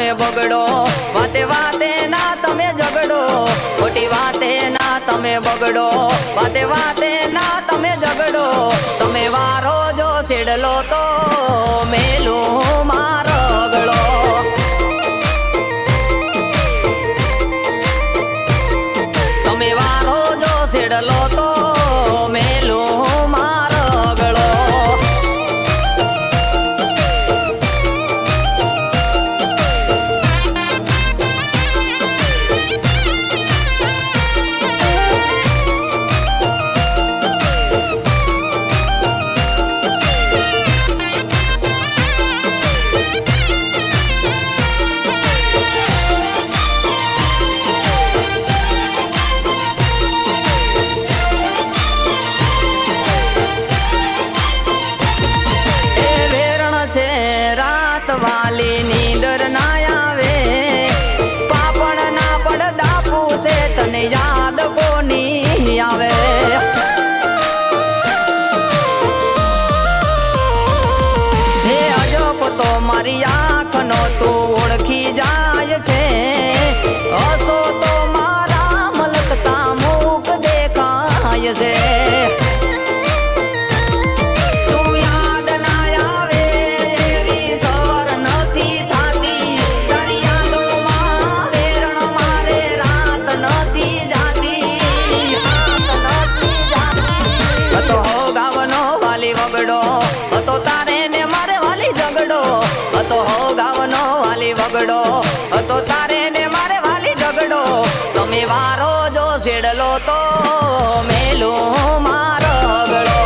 તમે બગડો, વાતે વાતે ના તમે ઝગડો, ખોટી વાતે ના તમે બગડો, વાતે વાતે ના તમે ઝગડો. તમે વારો જો છેડલો તો મેલું મારો ગળો. તમે વારો જો છેડલો તો મેલું મારો ગળો. વાલી નીંદર ના આવે, પાપણ ના પડદા પૂછે તને યાદ કોની આવે. હે અજોપ તો મારી આંખ નો તું ઓળખી જાય છે, હસો તો મારા મલકતા મુખ દેખાય છે. હતો તારે ને મારે વાલી ઝગડો, હતો હો ગાવનો વાલી વગડો, હતો તારે ને મારે વાલી ઝગડો. તમે વારો જો છેડલો તો મેલું મારો ગળો.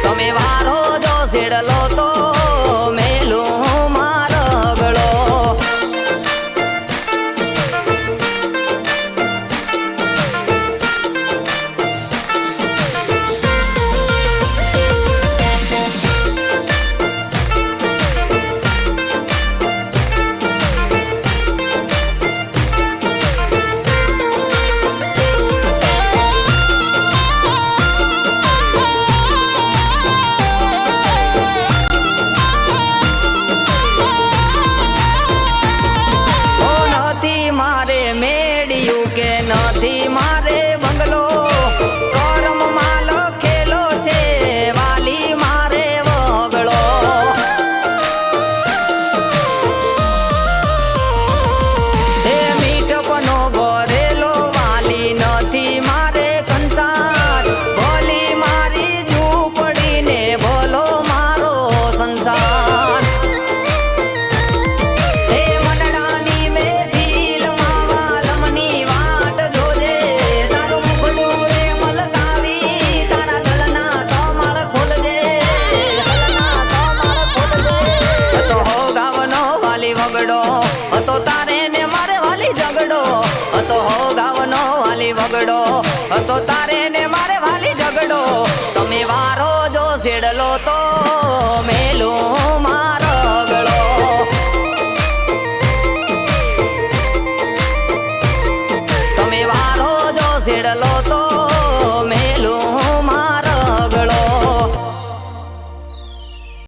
તમે વારો જો છેડલો તો મેલું મારો ગળો. કે નથી મારે બંગલો, કરમ માં લખેલો છે વાલી મારે વગળો. હે મીઠપનો ભરેલો વાલી નથી મારે કંસાર, ભલી મારી ઝૂંપડી ને ભલો મારો સંસાર. હતો તારે ને મારે વાલી ઝગડો, હતો હો ગાવનો વાલી વગડો, હતો તારે ને મારે વાલી ઝગડો. તમે વારો જો છેડલો તો મેલું